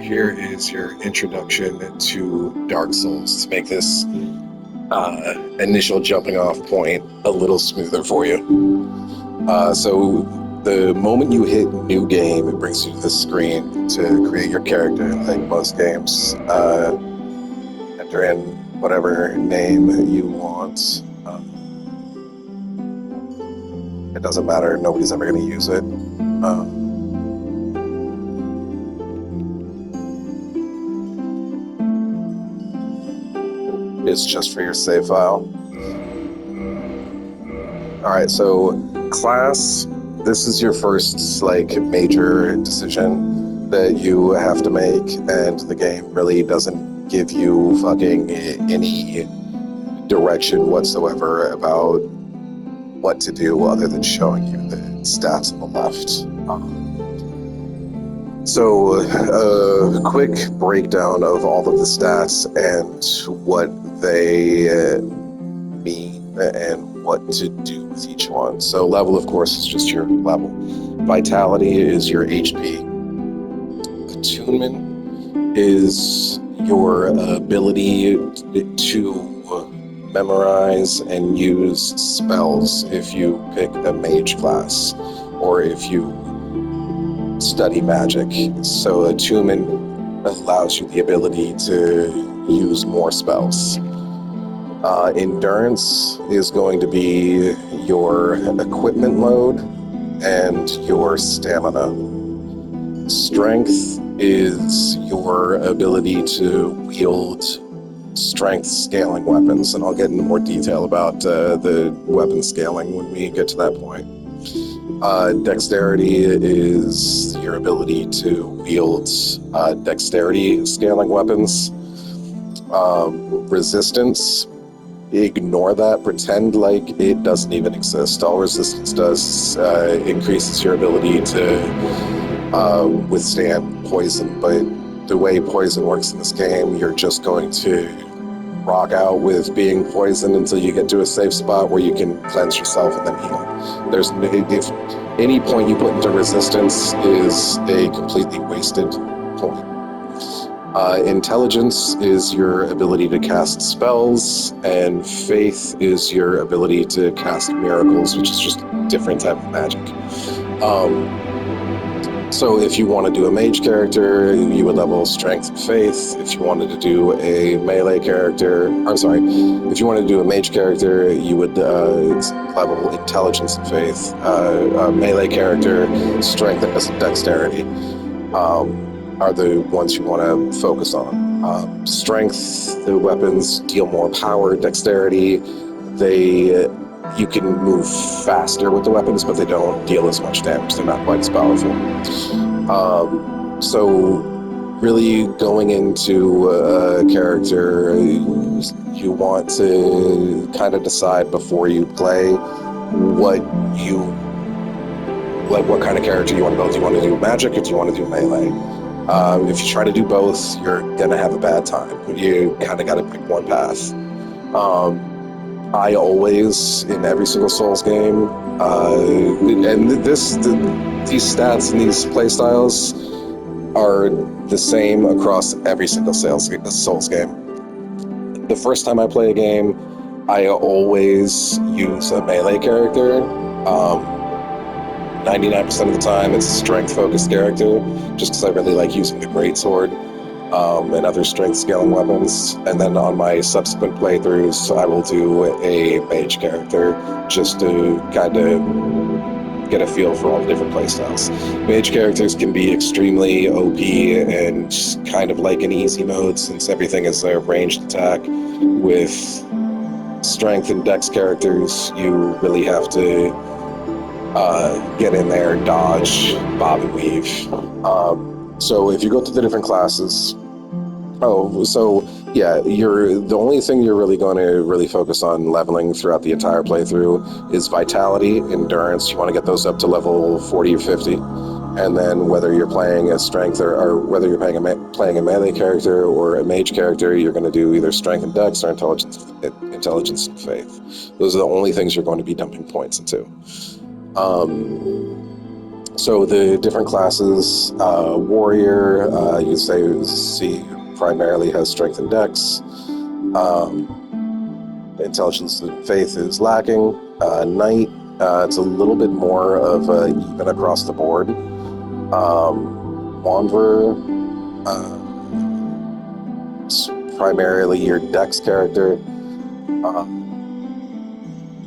here is your introduction to Dark Souls to make this initial jumping off point a little smoother for you. So the moment you hit new game, it brings you to the screen to create your character. Like most games, enter in whatever name you want. It doesn't matter, nobody's ever going to use it. It's just for your save file. Alright, so class, this is your first major decision that you have to make, and the game really doesn't give you fucking any direction whatsoever about what to do other than showing you the stats on the left. So a quick breakdown of all of the stats and what they mean and what to do with each one. So level, of course, is just your level. Vitality is your HP. Attunement is your ability to memorize and use spells if you pick a mage class or if you study magic. So attunement allows you the ability to use more spells. Endurance is going to be your equipment load and your stamina. Strength is your ability to wield strength scaling weapons, and I'll get into more detail about the weapon scaling when we get to that point. Dexterity is your ability to wield dexterity scaling weapons. Resistance, ignore that, pretend like it doesn't even exist. All resistance does increases your ability to withstand poison, but the way poison works in this game, you're just going to rock out with being poisoned until you get to a safe spot where you can cleanse yourself and then heal. If any point you put into resistance is a completely wasted point. Intelligence is your ability to cast spells, and faith is your ability to cast miracles, which is just a different type of magic. So if you want to do a mage character, you would level strength and faith. If you wanted to do a melee character, if you wanted to do a mage character, you would level intelligence and faith. A melee character, strength and dexterity are the ones you want to focus on. Strength, the weapons deal more power. Dexterity, you can move faster with the weapons, but they don't deal as much damage. They're not quite as powerful. So really going into a character, you want to kind of decide before you play what kind of character you want to build. Do you want to do magic or do you want to do melee? If you try to do both, you're gonna have a bad time. You kind of got to pick one path. I always, in every single Souls game, and these stats and these playstyles are the same across every single Souls game. The first time I play a game, I always use a melee character. 99% of the time, it's a strength-focused character, just because I really like using the greatsword and other strength-scaling weapons. And then on my subsequent playthroughs, I will do a mage character, just to kind of get a feel for all the different playstyles. Mage characters can be extremely OP and kind of like an easy mode, since everything is a ranged attack. With strength and dex characters, you really have to get in there, dodge, bob and weave. So if you go through the different classes, the only thing you're really going to really focus on leveling throughout the entire playthrough is vitality, endurance. You want to get those up to level 40 or 50. And then whether you're playing a strength or whether you're playing a melee character or a mage character, you're going to do either strength and dex or intelligence and faith. Those are the only things you're going to be dumping points into. So the different classes, warrior, you see primarily has strength and dex. Intelligence and faith is lacking. Knight, it's a little bit more of even across the board. Wanderer, it's primarily your dex character.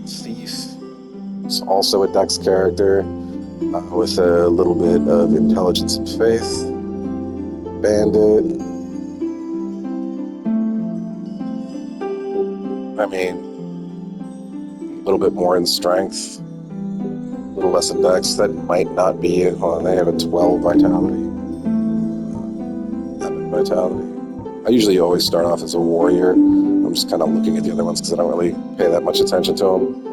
Thief is also a dex character with a little bit of intelligence and faith. Bandit, I mean, a little bit more in strength, a little less in dex. That might not be it. Hold on, they have a 12 vitality. 11 vitality. I usually always start off as a warrior. I'm just kind of looking at the other ones because I don't really pay that much attention to them.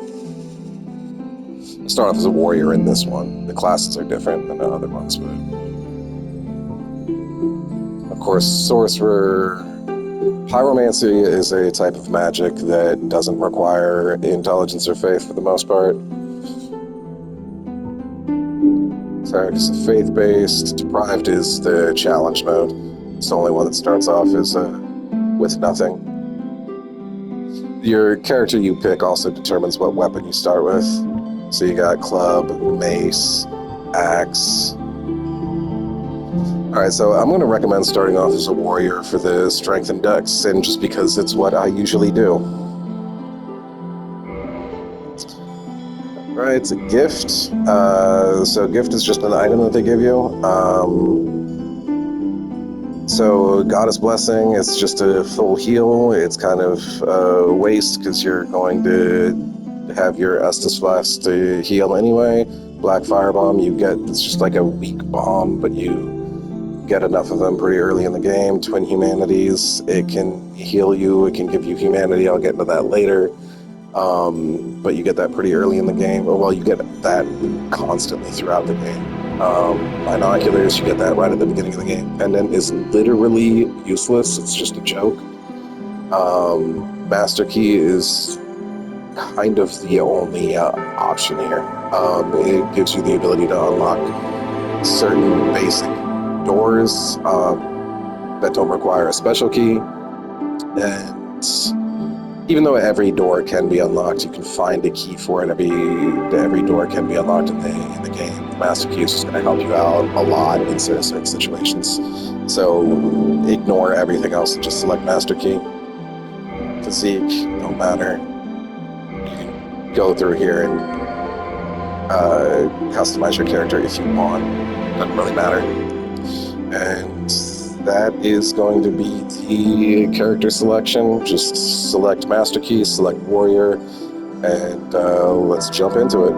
I start off as a warrior in this one. The classes are different than the other ones, but of course, sorcerer. Pyromancy is a type of magic that doesn't require intelligence or faith for the most part. Cleric is faith-based. Deprived is the challenge mode. It's the only one that starts off as with nothing. Your character you pick also determines what weapon you start with. So you got club, mace, axe. Alright, so I'm going to recommend starting off as a warrior for the strength and dex, and just because it's what I usually do. Alright, it's a gift. So gift is just an item that they give you. So Goddess Blessing, it's just a full heal. It's kind of waste because you're going to have your Estus Flask to heal anyway. Black Firebomb, it's just like a weak bomb, but you get enough of them pretty early in the game. Twin Humanities, it can heal you, it can give you humanity. I'll get into that later. But you get that pretty early in the game. Well, you get that constantly throughout the game. Binoculars, you get that right at the beginning of the game. Pendant is literally useless. It's just a joke. Master Key is kind of the only option here. It gives you the ability to unlock certain basic doors that don't require a special key. And even though every door can be unlocked, you can find a key for it. Every door can be unlocked in the game. The Master Key is just going to help you out a lot in certain situations. So ignore everything else and just select Master Key. Physique, don't matter. You can go through here and customize your character if you want. Doesn't really matter. And that is going to be the character selection. Just select Master Key, select Warrior, and let's jump into it.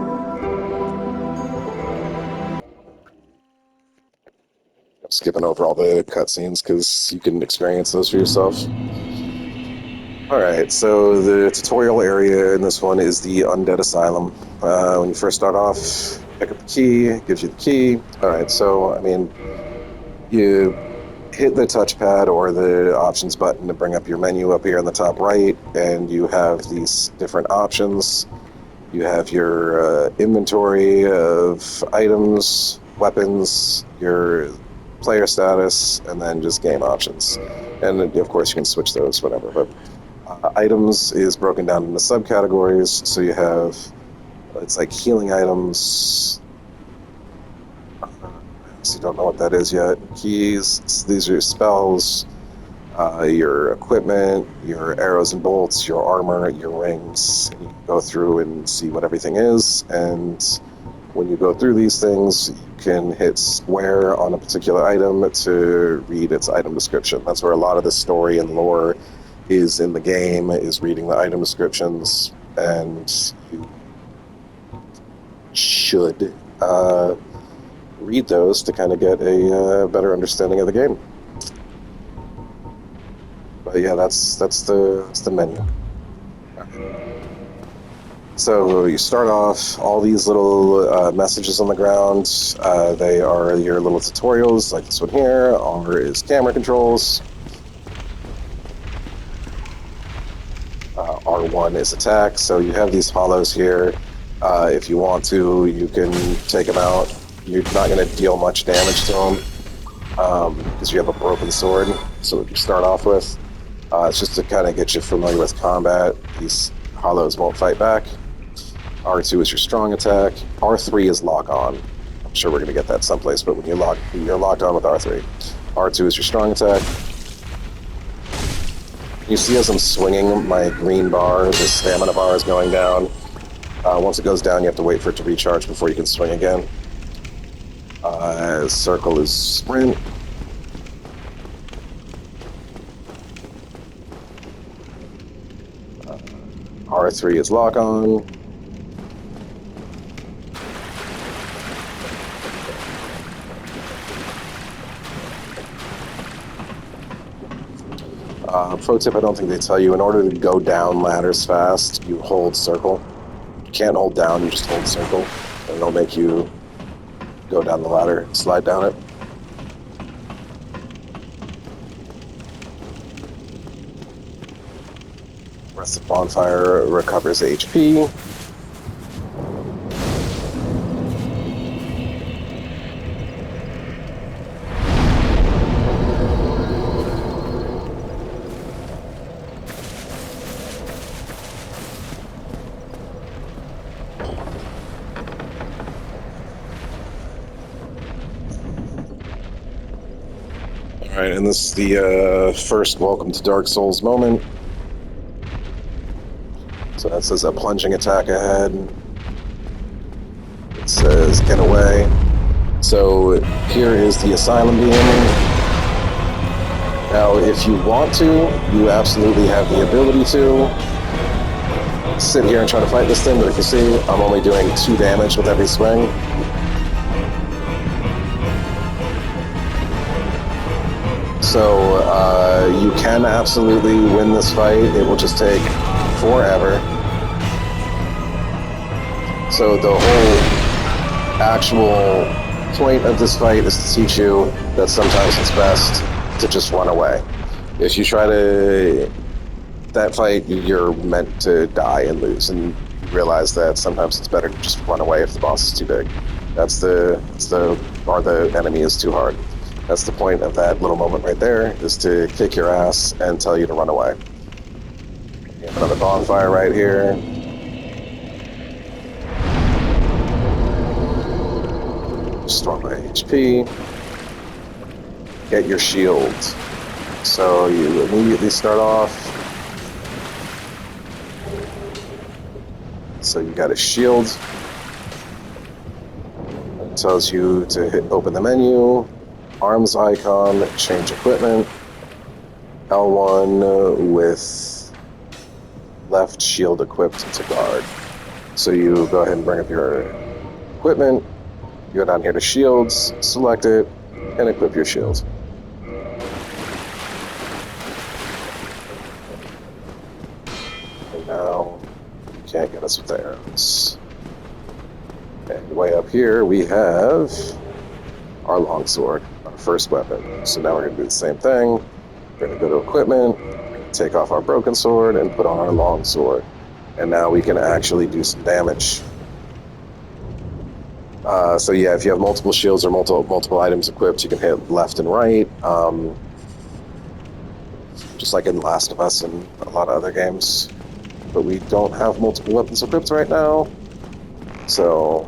I'm skipping over all the cutscenes because you can experience those for yourself. Alright, so the tutorial area in this one is the Undead Asylum. When you first start off, pick up the key, it gives you the key. Alright, so, I mean, you hit the touchpad or the options button to bring up your menu up here in the top right, and you have these different options. You have your inventory of items, weapons, your player status, and then just game options. And of course you can switch those, whatever. But items is broken down into subcategories, so you have, it's like healing items. You don't know what that is yet. Keys, these are your spells, your equipment, your arrows and bolts, your armor, your rings. And you can go through and see what everything is, and when you go through these things, you can hit square on a particular item to read its item description. That's where a lot of the story and lore is in the game, is reading the item descriptions, and you should read those to kind of get a better understanding of the game. But yeah, that's the menu. So you start off, all these little messages on the ground, they are your little tutorials, like this one here. R is camera controls. R1 is attack. So you have these hollows here. If you want to, you can take them out you're not going to deal much damage to him because you have a broken sword. So what you start off with, it's just to kind of get you familiar with combat. These hollows won't fight back. R2 is your strong attack. R3 is lock on. I'm sure we're going to get that someplace, but when you're locked on with R3. R2 is your strong attack. You see as I'm swinging, my green bar, the stamina bar is going down. Once it goes down, you have to wait for it to recharge before you can swing again. Circle is sprint. R3 is lock on. Pro tip, I don't think they tell you, in order to go down ladders fast, you hold circle. You can't hold down, you just hold circle. And it'll make you go down the ladder, slide down it. Breath of Bonfire recovers HP. Alright, and this is the first Welcome to Dark Souls moment. So that says a plunging attack ahead. It says get away. So here is the Asylum Beam. Now, if you want to, you absolutely have the ability to sit here and try to fight this thing, but if you see, I'm only doing 2 damage with every swing. So you can absolutely win this fight. It will just take forever. So the whole actual point of this fight is to teach you that sometimes it's best to just run away. If you try to... that fight, you're meant to die and lose, and you realize that sometimes it's better to just run away if the boss is too big. Or the enemy is too hard. That's the point of that little moment right there, is to kick your ass and tell you to run away. We have another bonfire right here. Restore my HP. Get your shield. So you immediately start off. So you got a shield. It tells you to open the menu. Arms icon, change equipment. L1 with left shield equipped to guard. So you go ahead and bring up your equipment, you go down here to shields, select it, and equip your shield. And now, you can't get us with the arrows. And way up here, we have our longsword, our first weapon. So now we're going to do the same thing. We're going to go to equipment, take off our broken sword, and put on our longsword. And now we can actually do some damage. So yeah, if you have multiple shields or multiple items equipped, you can hit left and right. Just like in Last of Us and a lot of other games. But we don't have multiple weapons equipped right now. So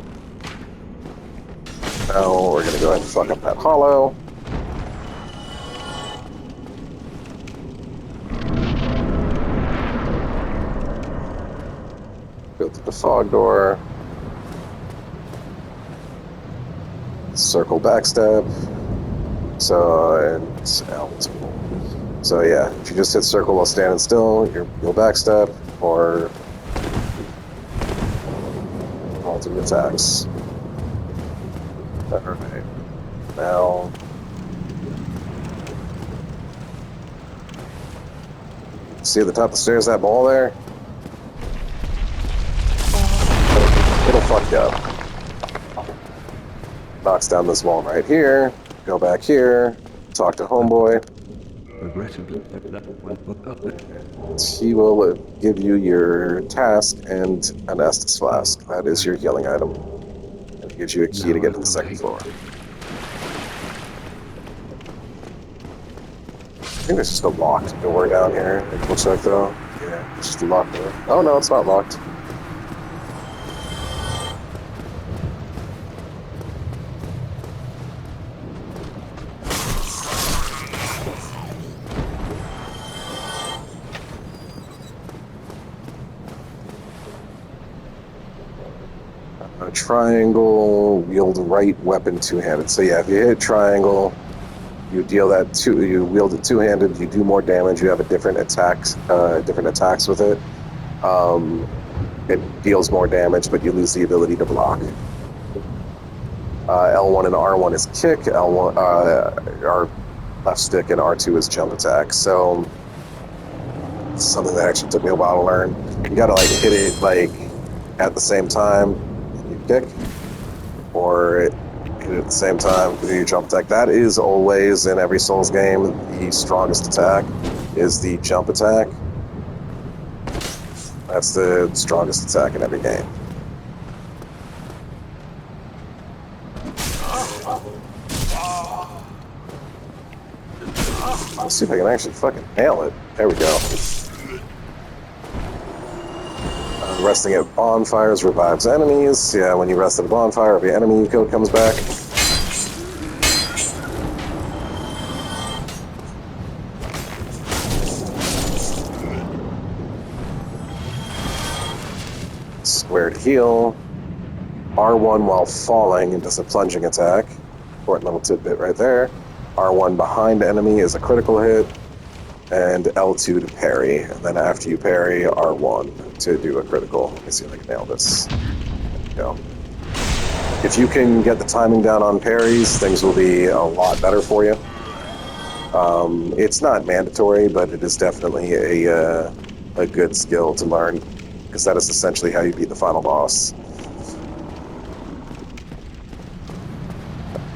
now we're going to go ahead and fuck up that hollow. Go through the fog door. Circle backstep. So, and L2. So yeah, if you just hit circle while standing still, you'll backstep, or ultimate attacks. Alright. Now... see at the top of the stairs, that ball there? It'll fuck you up. Knocks down this wall right here. Go back here. Talk to homeboy. He will give you your task and an Estus flask. That is your healing item. And gives you a key to get to the second floor. I think there's just a locked door down here, it looks like, though. Yeah, it's just a locked door. Oh, no, it's not locked. Triangle, wield right weapon two-handed. So yeah, if you hit triangle, you deal that you wield it two-handed, you do more damage, you have a different attacks with it. It deals more damage, but you lose the ability to block. L1 and R1 is kick, L1 are left stick, and R2 is jump attack. So it's something that actually took me a while to learn. You gotta like hit it like at the same time you kick, or hit it at the same time with your jump attack. That is always in every Souls game the strongest attack is the jump attack. That's the strongest attack in every game. Let's see if I can actually fucking nail it. There we go. Resting at bonfires revives enemies. Yeah, when you rest at a bonfire, every enemy you kill comes back. Squared heal. R1 while falling and does a plunging attack. Important little tidbit right there. R1 behind enemy is a critical hit, and L2 to parry. And then after you parry, R1 to do a critical. Let me see if I can nail this. There we go. If you can get the timing down on parries, things will be a lot better for you. It's not mandatory, but it is definitely a good skill to learn, because that is essentially how you beat the final boss.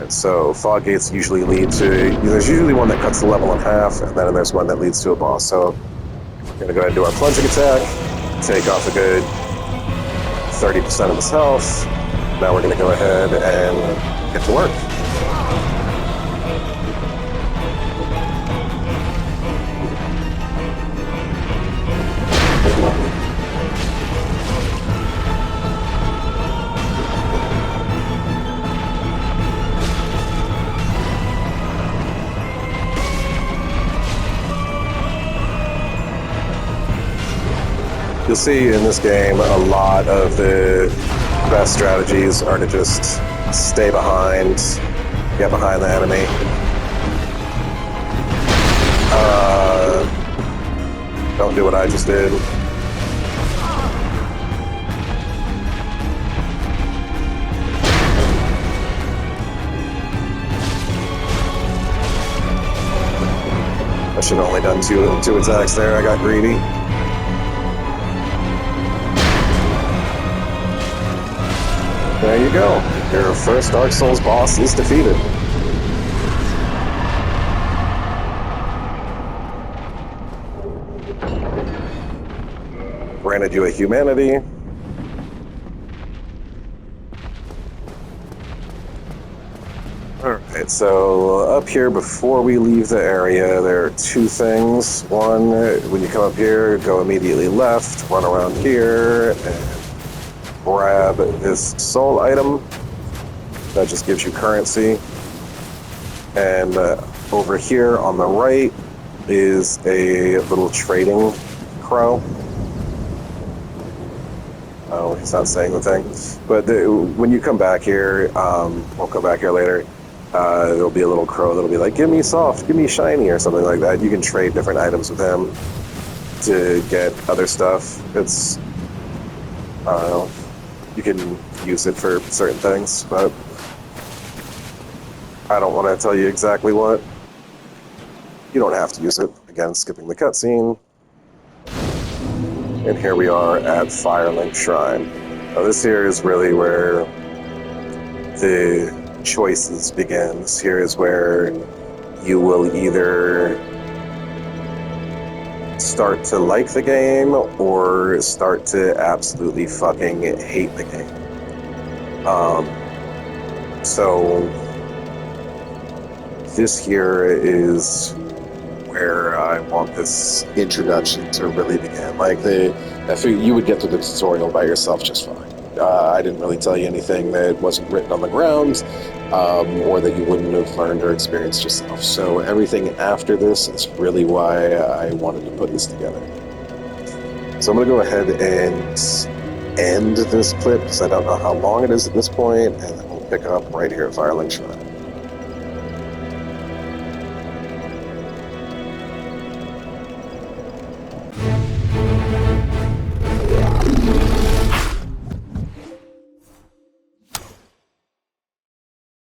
And so fog gates usually lead to, there's usually one that cuts the level in half, and then there's one that leads to a boss. So we're going to go ahead and do our plunging attack, take off a good 30% of his health. Now we're going to go ahead and get to work. You'll see in this game a lot of the best strategies are to just stay behind, get behind the enemy. Don't do what I just did. I should have only done two attacks there. I got greedy. There you go. Your first Dark Souls boss is defeated. Granted you a humanity. Alright, so up here before we leave the area, there are two things. One, when you come up here, go immediately left, run around here, and grab this soul item. That just gives you currency. And over here on the right is a little trading crow. Oh, he's not saying the thing. But when you come back here, we'll come back here later, there'll be a little crow that'll be like, give me soft, give me shiny, or something like that. You can trade different items with him to get other stuff. It's, I don't know, you can use it for certain things, but I don't want to tell you exactly what. You don't have to use it. Again, skipping the cutscene. And here we are at Firelink Shrine. Now this here is really where the choices begins. Here is where you will either start to like the game or start to absolutely fucking hate the game. So this here is where I want this introduction to really begin. Like I figured you would get through the tutorial by yourself just fine. I didn't really tell you anything that wasn't written on the ground, or that you wouldn't have learned or experienced yourself. So everything after this is really why I wanted to put this together. So I'm going to go ahead and end this clip because I don't know how long it is at this point, and then we'll pick up right here at Firelink Shrine.